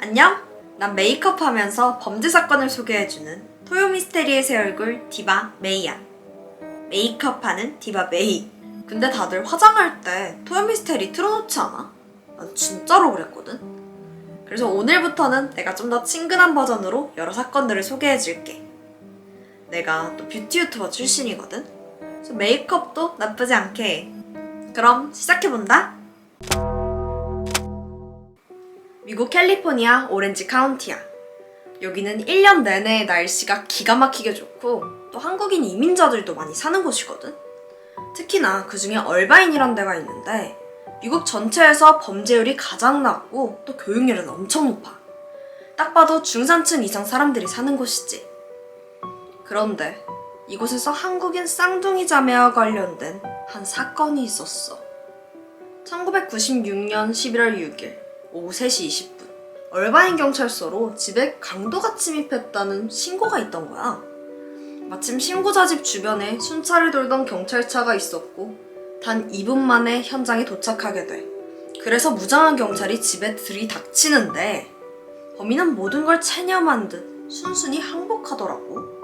안녕? 난 메이크업 하면서 범죄 사건을 소개해주는 토요미스테리의 새 얼굴 디바 메이야. 메이크업 하는 디바 메이. 근데 다들 화장할 때 토요미스테리 틀어놓지 않아? 난 진짜로 그랬거든? 그래서 오늘부터는 내가 좀 더 친근한 버전으로 여러 사건들을 소개해줄게. 내가 또 뷰티 유튜버 출신이거든? 그래서 메이크업도 나쁘지 않게 해. 그럼 시작해본다. 미국 캘리포니아 오렌지 카운티야. 여기는 1년 내내 날씨가 기가 막히게 좋고 또 한국인 이민자들도 많이 사는 곳이거든. 특히나 그 중에 얼바인이란 데가 있는데 미국 전체에서 범죄율이 가장 낮고 또 교육률은 엄청 높아. 딱 봐도 중산층 이상 사람들이 사는 곳이지. 그런데 이곳에서 한국인 쌍둥이 자매와 관련된 한 사건이 있었어. 1996년 11월 6일 오후 3시 20분 얼바인 경찰서로 집에 강도가 침입했다는 신고가 있던 거야. 마침 신고자 집 주변에 순찰을 돌던 경찰차가 있었고 단 2분 만에 현장에 도착하게 돼. 그래서 무장한 경찰이 집에 들이닥치는데 범인은 모든 걸 체념한 듯 순순히 항복하더라고.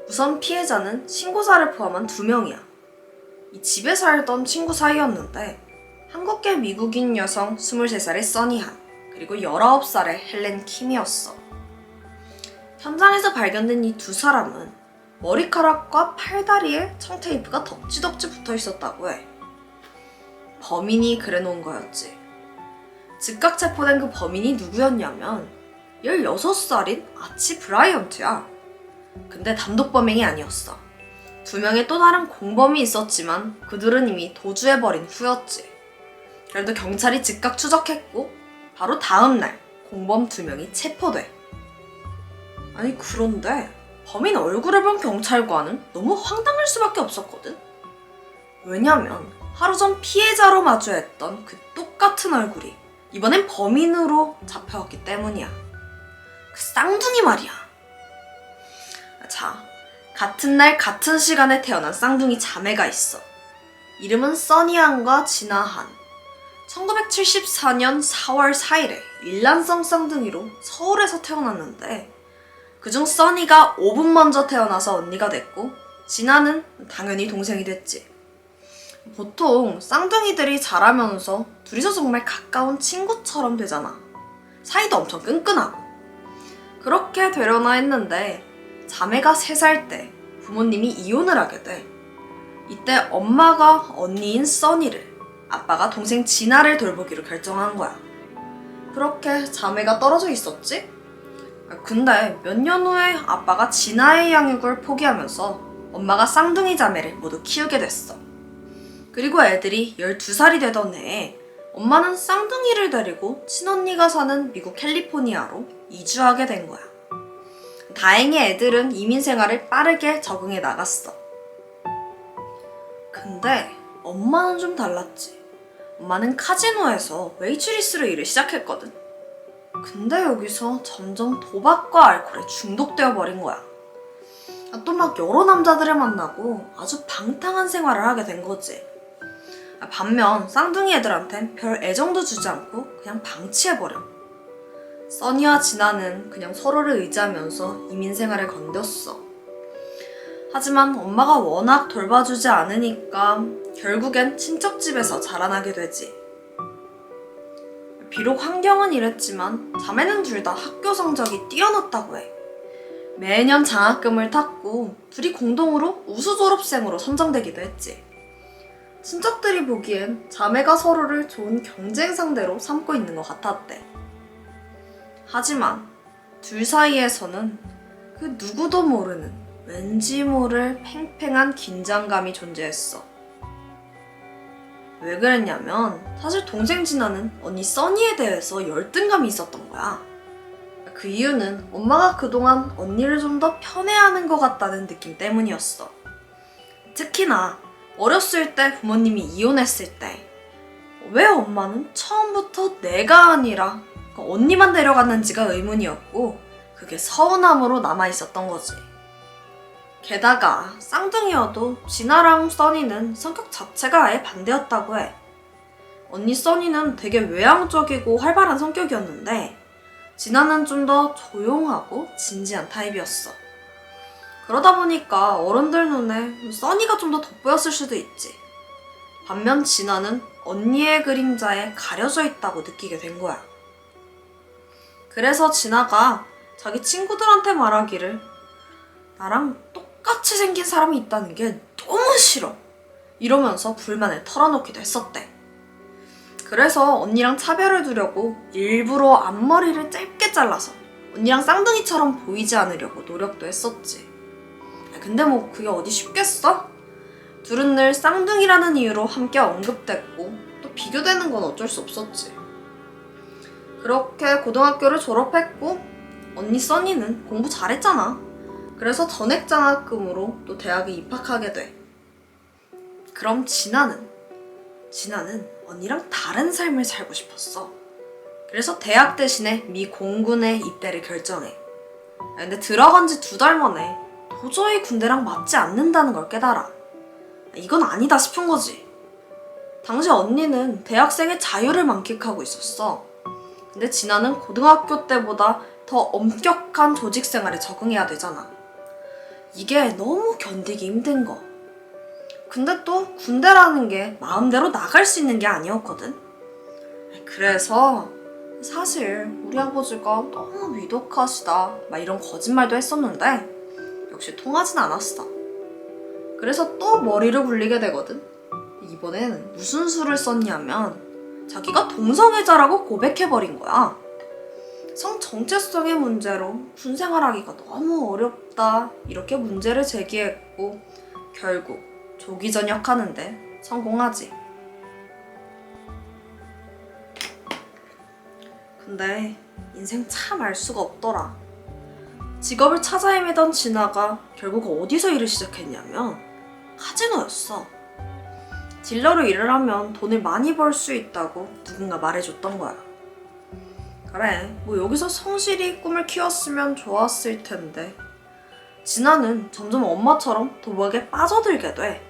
우선 피해자는 신고자를 포함한 2명이야. 이 집에 살던 친구 사이였는데 한국계 미국인 여성 23살의 써니한, 그리고 19살의 헬렌 킴이었어. 현장에서 발견된 이 2사람은 머리카락과 팔다리에 청테이프가 덕지덕지 붙어 있었다고 해. 범인이 그래놓은 거였지. 즉각 체포된 그 범인이 누구였냐면 16살인 아치 브라이언트야. 근데 단독 범행이 아니었어. 2명의 또 다른 공범이 있었지만 그들은 이미 도주해버린 후였지. 그래도 경찰이 즉각 추적했고 바로 다음날 공범 2명이 체포돼. 아니 그런데 범인 얼굴을 본 경찰관은 너무 황당할 수밖에 없었거든. 왜냐면 하루 전 피해자로 마주했던 그 똑같은 얼굴이 이번엔 범인으로 잡혀왔기 때문이야. 그 쌍둥이 말이야. 자, 같은 날 같은 시간에 태어난 쌍둥이 자매가 있어. 이름은 써니한과 진아한. 1974년 4월 4일에 일란성 쌍둥이로 서울에서 태어났는데 그중 써니가 5분 먼저 태어나서 언니가 됐고 진아는 당연히 동생이 됐지. 보통 쌍둥이들이 자라면서 둘이서 정말 가까운 친구처럼 되잖아. 사이도 엄청 끈끈하고. 그렇게 되려나 했는데 자매가 3살 때 부모님이 이혼을 하게 돼. 이때 엄마가 언니인 써니를, 아빠가 동생 진아를 돌보기로 결정한 거야. 그렇게 자매가 떨어져 있었지? 근데 몇 년 후에 아빠가 진아의 양육을 포기하면서 엄마가 쌍둥이 자매를 모두 키우게 됐어. 그리고 애들이 12살이 되던 해에 엄마는 쌍둥이를 데리고 친언니가 사는 미국 캘리포니아로 이주하게 된 거야. 다행히 애들은 이민 생활을 빠르게 적응해 나갔어. 근데 엄마는 좀 달랐지. 엄마는 카지노에서 웨이트리스로 일을 시작했거든. 근데 여기서 점점 도박과 알코올에 중독되어 버린 거야. 또 막 여러 남자들을 만나고 아주 방탕한 생활을 하게 된 거지. 반면 쌍둥이 애들한텐 별 애정도 주지 않고 그냥 방치해버려. 써니와 진아는 그냥 서로를 의지하면서 이민 생활을 건뎠어. 하지만 엄마가 워낙 돌봐주지 않으니까 결국엔 친척집에서 자라나게 되지. 비록 환경은 이랬지만 자매는 둘 다 학교 성적이 뛰어났다고 해. 매년 장학금을 탔고 둘이 공동으로 우수 졸업생으로 선정되기도 했지. 친척들이 보기엔 자매가 서로를 좋은 경쟁 상대로 삼고 있는 것 같았대. 하지만 둘 사이에서는 그 누구도 모르는 왠지 모를 팽팽한 긴장감이 존재했어. 왜 그랬냐면 사실 동생 진아는 언니 써니에 대해서 열등감이 있었던 거야. 그 이유는 엄마가 그동안 언니를 좀 더 편애하는 것 같다는 느낌 때문이었어. 특히나 어렸을 때 부모님이 이혼했을 때 왜 엄마는 처음부터 내가 아니라 언니만 데려갔는지가 의문이었고 그게 서운함으로 남아있었던 거지. 게다가 쌍둥이여도 진아랑 써니는 성격 자체가 아예 반대였다고 해. 언니 써니는 되게 외향적이고 활발한 성격이었는데 진아는 좀 더 조용하고 진지한 타입이었어. 그러다 보니까 어른들 눈에 써니가 좀 더 돋보였을 수도 있지. 반면 진아는 언니의 그림자에 가려져 있다고 느끼게 된 거야. 그래서 진아가 자기 친구들한테 말하기를 나랑 똑같이 생긴 사람이 있다는 게 너무 싫어. 이러면서 불만을 털어놓기도 했었대. 그래서 언니랑 차별을 두려고 일부러 앞머리를 짧게 잘라서 언니랑 쌍둥이처럼 보이지 않으려고 노력도 했었지. 근데 뭐 그게 어디 쉽겠어? 둘은 늘 쌍둥이라는 이유로 함께 언급됐고 또 비교되는 건 어쩔 수 없었지. 그렇게 고등학교를 졸업했고 언니 써니는 공부 잘했잖아. 그래서 전액 장학금으로 또 대학에 입학하게 돼. 그럼 진아는 언니랑 다른 삶을 살고 싶었어. 그래서 대학 대신에 미 공군에 입대를 결정해. 근데 들어간 지 2달 만에 도저히 군대랑 맞지 않는다는 걸 깨달아. 이건 아니다 싶은 거지. 당시 언니는 대학생의 자유를 만끽하고 있었어. 근데 진아는 고등학교 때보다 더 엄격한 조직 생활에 적응해야 되잖아. 이게 너무 견디기 힘든 거. 근데 또 군대라는 게 마음대로 나갈 수 있는 게 아니었거든. 그래서 사실 우리 아버지가 너무 위독하시다 막 이런 거짓말도 했었는데 역시 통하진 않았어. 그래서 또 머리를 굴리게 되거든. 이번엔 무슨 수를 썼냐면 자기가 동성애자라고 고백해버린 거야. 성 정체성의 문제로 군 생활하기가 너무 어렵다 이렇게 문제를 제기했고 결국 조기 전역하는데 성공하지. 근데 인생 참 알 수가 없더라. 직업을 찾아 헤매던 진아가 결국 어디서 일을 시작했냐면 카지노였어. 딜러로 일을 하면 돈을 많이 벌 수 있다고 누군가 말해줬던 거야. 그래, 뭐 여기서 성실히 꿈을 키웠으면 좋았을 텐데 진아는 점점 엄마처럼 도박에 빠져들게 돼.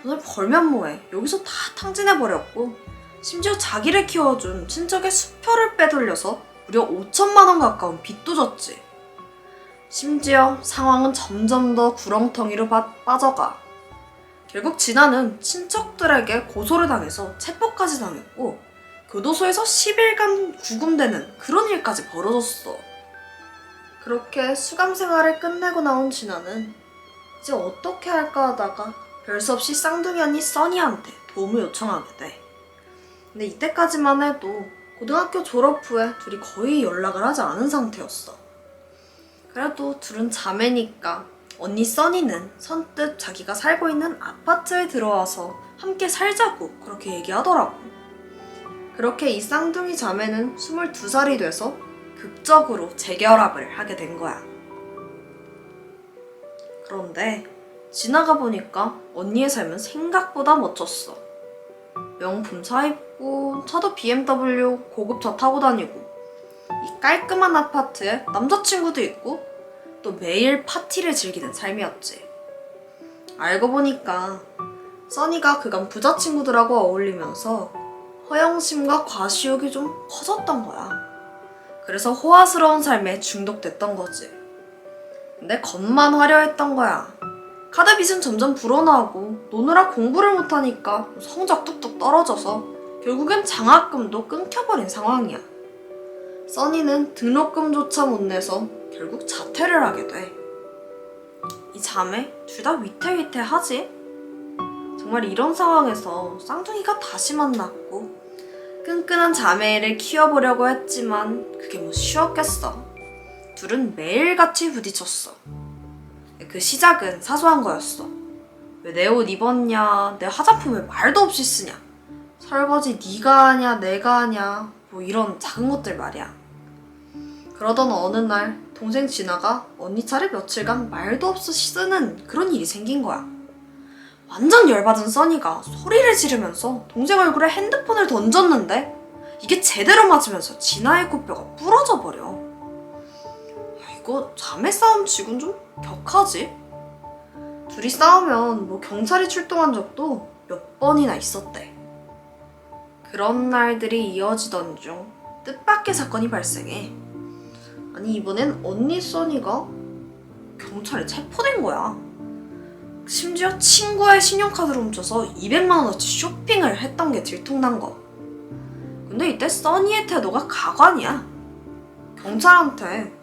돈을 벌면 뭐해, 여기서 다 탕진해버렸고 심지어 자기를 키워준 친척의 수표를 빼돌려서 무려 5천만 원 가까운 빚도 졌지. 심지어 상황은 점점 더 구렁텅이로 빠져가. 결국 진아는 친척들에게 고소를 당해서 체포까지 당했고 교도소에서 10일간 구금되는 그런 일까지 벌어졌어. 그렇게 수감 생활을 끝내고 나온 진아는 이제 어떻게 할까 하다가 별 수 없이 쌍둥이 언니 써니한테 도움을 요청하게 돼. 근데 이때까지만 해도 고등학교 졸업 후에 둘이 거의 연락을 하지 않은 상태였어. 그래도 둘은 자매니까 언니 써니는 선뜻 자기가 살고 있는 아파트에 들어와서 함께 살자고 그렇게 얘기하더라고. 그렇게 이 쌍둥이 자매는 22살이 돼서 극적으로 재결합을 하게 된 거야. 그런데 지나가 보니까 언니의 삶은 생각보다 멋졌어. 명품 차 입고 차도 BMW 고급차 타고 다니고 이 깔끔한 아파트에 남자친구도 있고 또 매일 파티를 즐기는 삶이었지. 알고 보니까 써니가 그간 부자 친구들하고 어울리면서 허영심과 과시욕이 좀 커졌던 거야. 그래서 호화스러운 삶에 중독됐던 거지. 근데 겉만 화려했던 거야. 카드 빚은 점점 불어나고 노느라 공부를 못하니까 성적 뚝뚝 떨어져서 결국엔 장학금도 끊겨버린 상황이야. 써니는 등록금조차 못 내서 결국 자퇴를 하게 돼. 이 자매 둘 다 위태위태하지? 정말 이런 상황에서 쌍둥이가 다시 만났고 끈끈한 자매를 키워보려고 했지만 그게 뭐 쉬웠겠어. 둘은 매일같이 부딪혔어. 그 시작은 사소한 거였어. 왜 내 옷 입었냐, 내 화장품 왜 말도 없이 쓰냐, 설거지 네가 하냐 내가 하냐, 뭐 이런 작은 것들 말이야. 그러던 어느 날 동생 진아가 언니 차를 며칠간 말도 없이 쓰는 그런 일이 생긴 거야. 완전 열받은 써니가 소리를 지르면서 동생 얼굴에 핸드폰을 던졌는데 이게 제대로 맞으면서 진아의 코뼈가 부러져 버려. 이거 자매 싸움 치곤 좀 격하지? 둘이 싸우면 뭐 경찰이 출동한 적도 몇 번이나 있었대. 그런 날들이 이어지던 중 뜻밖의 사건이 발생해. 아니 이번엔 언니 써니가 경찰에 체포된 거야. 심지어 친구의 신용카드를 훔쳐서 200만 원어치 쇼핑을 했던 게 들통난 거. 근데 이때 써니의 태도가 가관이야. 경찰한테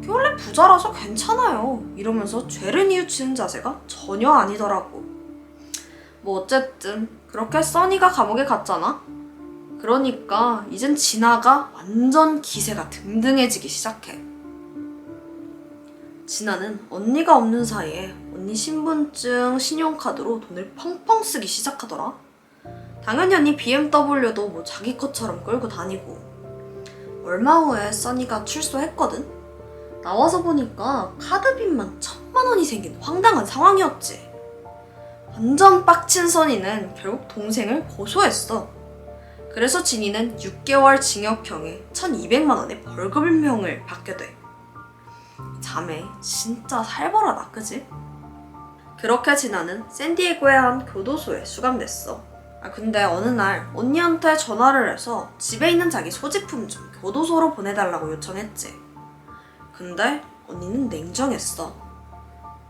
걔 원래 부자라서 괜찮아요 이러면서 죄를 뉘우치는 자세가 전혀 아니더라고. 뭐 어쨌든 그렇게 써니가 감옥에 갔잖아. 그러니까 이젠 진아가 완전 기세가 등등해지기 시작해. 진아는 언니가 없는 사이에 언니 신분증, 신용카드로 돈을 펑펑 쓰기 시작하더라. 당연히 언니 BMW도 뭐 자기 것처럼 끌고 다니고. 얼마 후에 써니가 출소했거든? 나와서 보니까 카드빚만 1000만 원이 생긴 황당한 상황이었지. 완전 빡친 써니는 결국 동생을 고소했어. 그래서 진이는 6개월 징역형에 1200만 원의 벌금형을 받게 돼. 자매 진짜 살벌하다 그지? 그렇게 진아는 샌디에고의 한 교도소에 수감됐어. 근데 어느 날 언니한테 전화를 해서 집에 있는 자기 소지품 좀 교도소로 보내달라고 요청했지. 근데 언니는 냉정했어.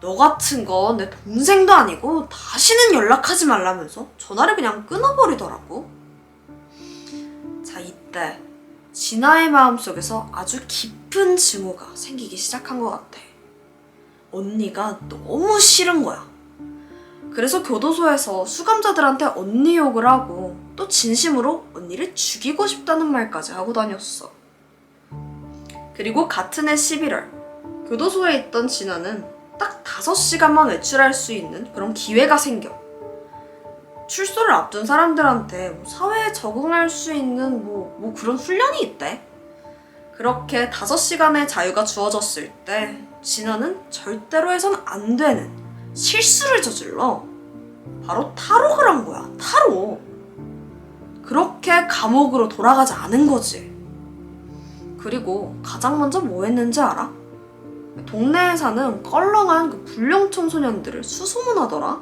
너 같은 건 내 동생도 아니고 다시는 연락하지 말라면서 전화를 그냥 끊어버리더라고. 자, 이때 진아의 마음속에서 아주 깊은 증오가 생기기 시작한 것 같아. 언니가 너무 싫은 거야. 그래서 교도소에서 수감자들한테 언니 욕을 하고 또 진심으로 언니를 죽이고 싶다는 말까지 하고 다녔어. 그리고 같은 해 11월 교도소에 있던 진아는 딱 5시간만 외출할 수 있는 그런 기회가 생겨. 출소를 앞둔 사람들한테 사회에 적응할 수 있는 그런 훈련이 있대. 그렇게 5시간의 자유가 주어졌을 때 진아는 절대로 해선 안 되는 실수를 저질러. 바로 탈옥을 한 거야. 탈옥. 그렇게 감옥으로 돌아가지 않은 거지. 그리고 가장 먼저 뭐 했는지 알아? 동네에 사는 껄렁한 그 불량 청소년들을 수소문하더라.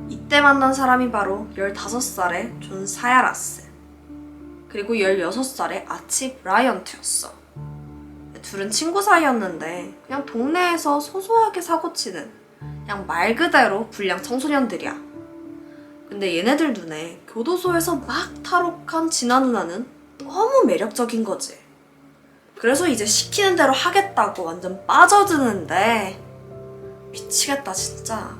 이때 만난 사람이 바로 15살의 존 사야라스 그리고 16살의 아치 브라이언트였어. 둘은 친구 사이였는데 그냥 동네에서 소소하게 사고치는 그냥 말 그대로 불량 청소년들이야. 근데 얘네들 눈에 교도소에서 막 탈옥한 진아 누나는 너무 매력적인 거지. 그래서 이제 시키는 대로 하겠다고 완전 빠져드는데 미치겠다 진짜.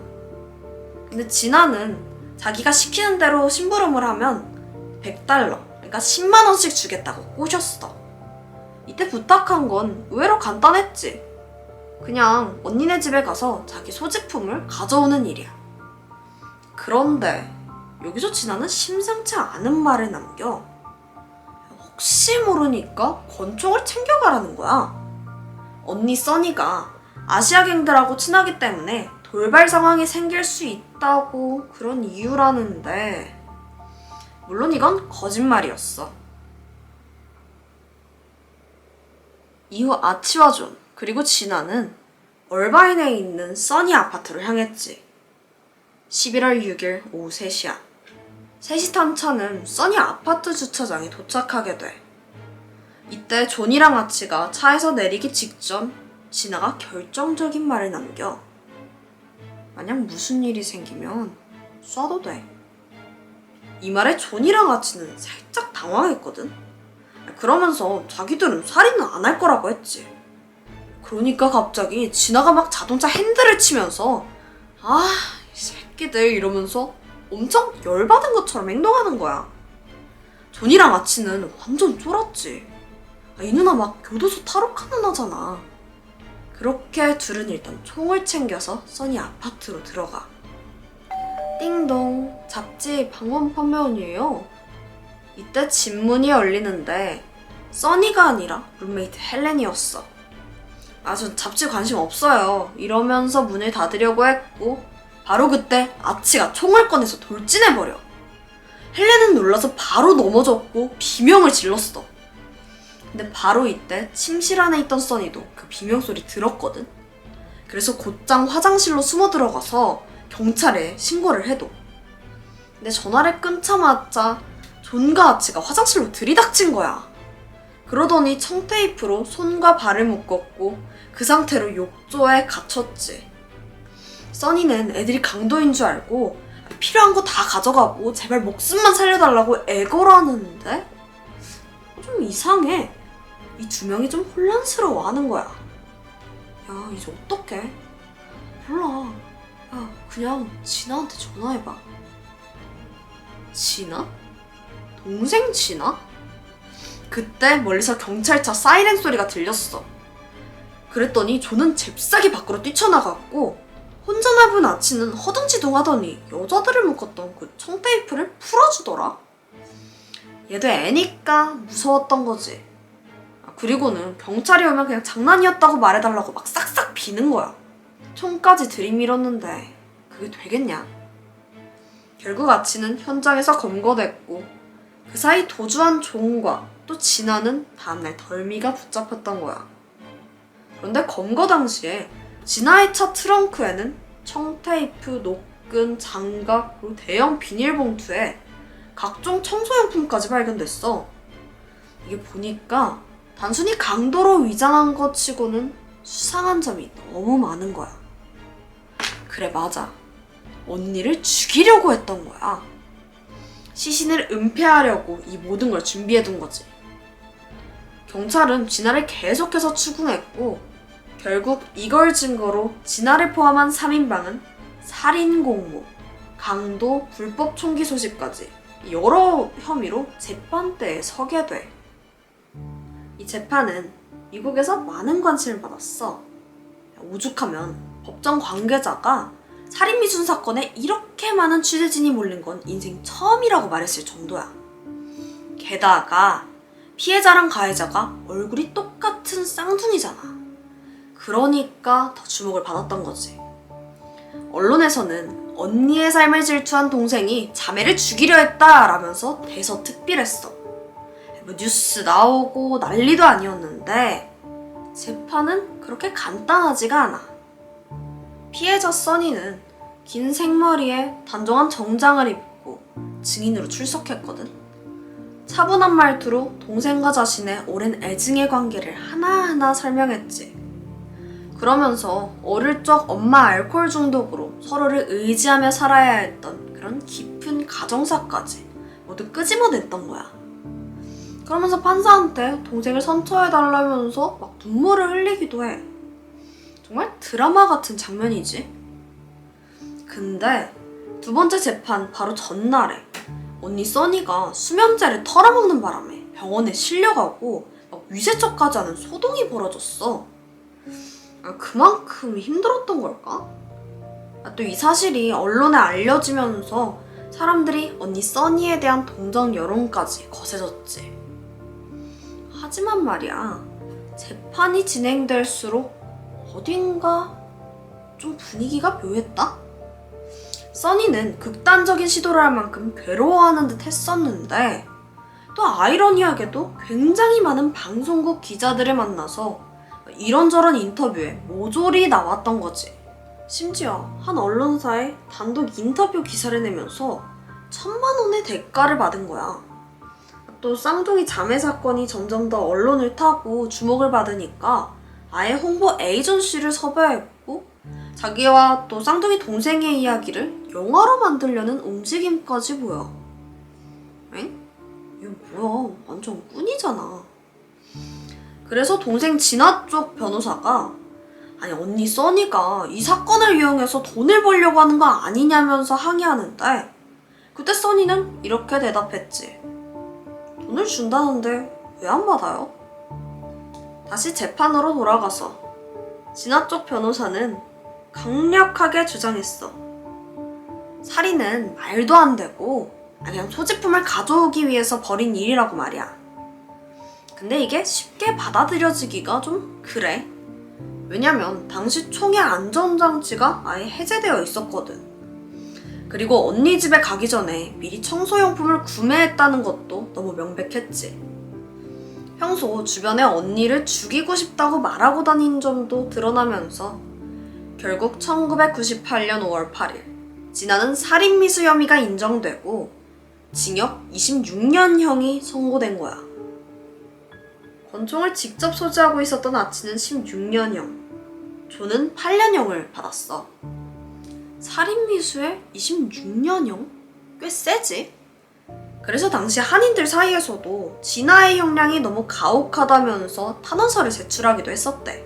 근데 진아는 자기가 시키는 대로 심부름을 하면 $100, 그러니까 10만 원씩 주겠다고 꼬셨어. 이때 부탁한 건 의외로 간단했지. 그냥 언니네 집에 가서 자기 소지품을 가져오는 일이야. 그런데 여기서 진아는 심상치 않은 말을 남겨. 혹시 모르니까 권총을 챙겨가라는 거야. 언니 써니가 아시아갱들하고 친하기 때문에 돌발 상황이 생길 수 있다고 그런 이유라는데 물론 이건 거짓말이었어. 이후 아치와 존 그리고 진아는 얼바인에 있는 써니 아파트로 향했지. 11월 6일 오후 3시야. 셋이 탄 차는 써니 아파트 주차장에 도착하게 돼. 이때 존이랑 아치가 차에서 내리기 직전 진아가 결정적인 말을 남겨. 만약 무슨 일이 생기면 쏴도 돼. 이 말에 존이랑 아치는 살짝 당황했거든. 그러면서 자기들은 살인은 안 할 거라고 했지. 그러니까 갑자기 진아가 막 자동차 핸들을 치면서 이 새끼들 이러면서 엄청 열받은 것처럼 행동하는 거야. 존이랑 아치는 완전 쫄았지. 이 누나 막 교도소 탈옥한 누나잖아. 그렇게 둘은 일단 총을 챙겨서 써니 아파트로 들어가. 띵동, 잡지 방문 판매원이에요. 이때 집문이 열리는데 써니가 아니라 룸메이트 헬렌이었어. 전 잡지 관심 없어요 이러면서 문을 닫으려고 했고 바로 그때 아치가 총을 꺼내서 돌진해버려. 헬렌은 놀라서 바로 넘어졌고 비명을 질렀어. 근데 바로 이때 침실 안에 있던 써니도 그 비명소리 들었거든. 그래서 곧장 화장실로 숨어 들어가서 경찰에 신고를 해도. 근데 전화를 끊자마자 존과 아치가 화장실로 들이닥친 거야. 그러더니 청테이프로 손과 발을 묶었고 그 상태로 욕조에 갇혔지. 써니는 애들이 강도인 줄 알고 필요한 거 다 가져가고 제발 목숨만 살려달라고 애걸하는데 좀 이상해. 이 두 명이 좀 혼란스러워하는 거야. 야, 이제 어떡해? 몰라. 야, 그냥 진아한테 전화해봐. 진아? 동생 진아? 그때 멀리서 경찰차 사이렌 소리가 들렸어. 그랬더니 조는 잽싸게 밖으로 뛰쳐나갔고 혼자 남은 아치는 허둥지둥하더니 여자들을 묶었던 그 청테이프를 풀어주더라. 얘도 애니까 무서웠던 거지. 그리고는 경찰이 오면 그냥 장난이었다고 말해달라고 막 싹싹 비는 거야. 총까지 들이밀었는데 그게 되겠냐? 결국 아치는 현장에서 검거됐고 그 사이 도주한 종과 또 진아는 다음날 덜미가 붙잡혔던 거야. 그런데 검거 당시에 진아의 차 트렁크에는 청테이프, 노끈, 장갑, 그리고 대형 비닐봉투에 각종 청소용품까지 발견됐어. 이게 보니까 단순히 강도로 위장한 것 치고는 수상한 점이 너무 많은 거야. 그래, 맞아. 언니를 죽이려고 했던 거야. 시신을 은폐하려고 이 모든 걸 준비해둔 거지. 경찰은 진아를 계속해서 추궁했고 결국 이걸 증거로 진아를 포함한 3인방은 살인 공모, 강도, 불법 총기 소지까지 여러 혐의로 재판대에 서게 돼. 이 재판은 미국에서 많은 관심을 받았어. 오죽하면 법정 관계자가 살인미수 사건에 이렇게 많은 취재진이 몰린 건 인생 처음이라고 말했을 정도야. 게다가 피해자랑 가해자가 얼굴이 똑같은 쌍둥이잖아. 그러니까 더 주목을 받았던 거지. 언론에서는 언니의 삶을 질투한 동생이 자매를 죽이려 했다라면서 대서특필했어. 뭐 뉴스 나오고 난리도 아니었는데 재판은 그렇게 간단하지가 않아. 피해자 써니는 긴 생머리에 단정한 정장을 입고 증인으로 출석했거든. 차분한 말투로 동생과 자신의 오랜 애증의 관계를 하나하나 설명했지. 그러면서 어릴 적 엄마 알코올 중독으로 서로를 의지하며 살아야 했던 그런 깊은 가정사까지 모두 끄집어냈던 거야. 그러면서 판사한테 동생을 선처해달라면서 막 눈물을 흘리기도 해. 정말 드라마 같은 장면이지. 근데 두 번째 재판 바로 전날에 언니 써니가 수면제를 털어먹는 바람에 병원에 실려가고 막 위세척까지 하는 소동이 벌어졌어. 그만큼 힘들었던 걸까? 또 이 사실이 언론에 알려지면서 사람들이 언니 써니에 대한 동정 여론까지 거세졌지. 하지만 말이야, 재판이 진행될수록 어딘가 좀 분위기가 묘했다? 써니는 극단적인 시도를 할 만큼 괴로워하는 듯 했었는데 또 아이러니하게도 굉장히 많은 방송국 기자들을 만나서 이런저런 인터뷰에 모조리 나왔던 거지. 심지어 한 언론사에 단독 인터뷰 기사를 내면서 1,000만 원의 대가를 받은 거야. 또 쌍둥이 자매 사건이 점점 더 언론을 타고 주목을 받으니까 아예 홍보 에이전시를 섭외했고 자기와 또 쌍둥이 동생의 이야기를 영화로 만들려는 움직임까지 보여. 엥? 이거 뭐야? 완전 꾼이잖아. 그래서 동생 진아 쪽 변호사가 아니 언니 써니가 이 사건을 이용해서 돈을 벌려고 하는 거 아니냐면서 항의하는데 그때 써니는 이렇게 대답했지. 돈을 준다는데 왜 안 받아요? 다시 재판으로 돌아가서 진아 쪽 변호사는 강력하게 주장했어. 살인은 말도 안 되고 그냥 소지품을 가져오기 위해서 벌인 일이라고 말이야. 근데 이게 쉽게 받아들여지기가 좀 그래. 왜냐면 당시 총의 안전장치가 아예 해제되어 있었거든. 그리고 언니 집에 가기 전에 미리 청소용품을 구매했다는 것도 너무 명백했지. 평소 주변에 언니를 죽이고 싶다고 말하고 다닌 점도 드러나면서 결국 1998년 5월 8일 진아는 살인미수 혐의가 인정되고 징역 26년형이 선고된 거야. 권총을 직접 소지하고 있었던 아치는 16년형, 조는 8년형을 받았어. 살인미수에 26년형? 꽤 세지? 그래서 당시 한인들 사이에서도 진아의 형량이 너무 가혹하다면서 탄원서를 제출하기도 했었대.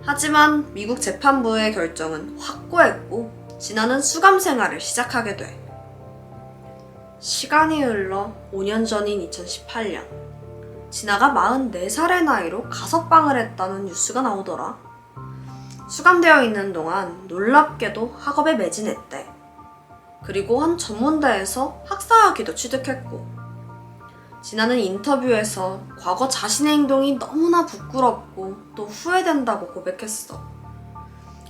하지만 미국 재판부의 결정은 확고했고 진아는 수감 생활을 시작하게 돼. 시간이 흘러 5년 전인 2018년, 진아가 44살의 나이로 가석방을 했다는 뉴스가 나오더라. 수감되어 있는 동안 놀랍게도 학업에 매진했대. 그리고 한 전문대에서 학사학위도 취득했고, 진아는 인터뷰에서 과거 자신의 행동이 너무나 부끄럽고 또 후회된다고 고백했어.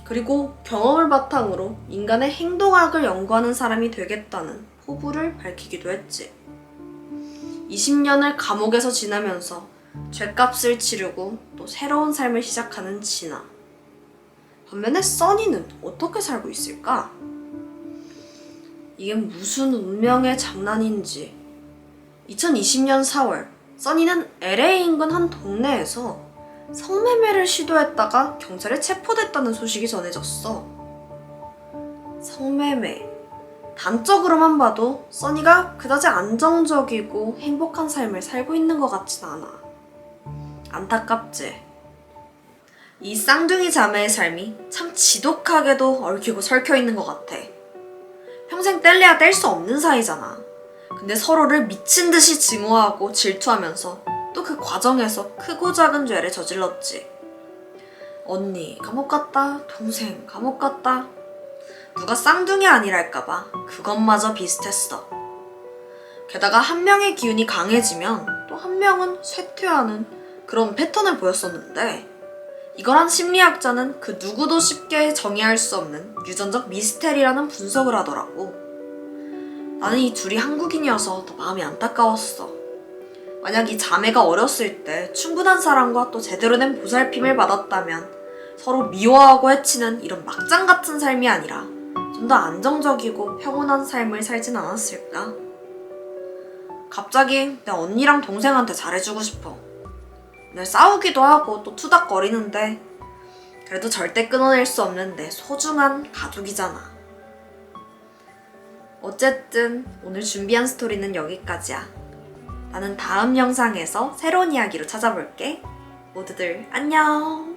그리고 경험을 바탕으로 인간의 행동학을 연구하는 사람이 되겠다는 포부를 밝히기도 했지. 20년을 감옥에서 지내면서 죗값을 치르고 또 새로운 삶을 시작하는 진아. 반면에 써니는 어떻게 살고 있을까? 이게 무슨 운명의 장난인지. 2020년 4월, 써니는 LA 인근 한 동네에서 성매매를 시도했다가 경찰에 체포됐다는 소식이 전해졌어. 성매매. 단적으로만 봐도 써니가 그다지 안정적이고 행복한 삶을 살고 있는 것 같진 않아. 안타깝지. 이 쌍둥이 자매의 삶이 참 지독하게도 얽히고 설켜 있는 것 같아. 평생 뗄래야 뗄 수 없는 사이잖아. 근데 서로를 미친 듯이 증오하고 질투하면서 또 그 과정에서 크고 작은 죄를 저질렀지. 언니 감옥 갔다, 동생 감옥 갔다. 누가 쌍둥이 아니랄까봐 그것마저 비슷했어. 게다가 한 명의 기운이 강해지면 또 한 명은 쇠퇴하는 그런 패턴을 보였었는데, 이걸 한 심리학자는 그 누구도 쉽게 정의할 수 없는 유전적 미스테리라는 분석을 하더라고. 나는 이 둘이 한국인이어서 더 마음이 안타까웠어. 만약 이 자매가 어렸을 때 충분한 사랑과 또 제대로 된 보살핌을 받았다면 서로 미워하고 해치는 이런 막장 같은 삶이 아니라 좀 더 안정적이고 평온한 삶을 살진 않았을까? 갑자기 내 언니랑 동생한테 잘해주고 싶어. 늘 싸우기도 하고 또 투닥거리는데 그래도 절대 끊어낼 수 없는 내 소중한 가족이잖아. 어쨌든 오늘 준비한 스토리는 여기까지야. 나는 다음 영상에서 새로운 이야기로 찾아볼게. 모두들 안녕!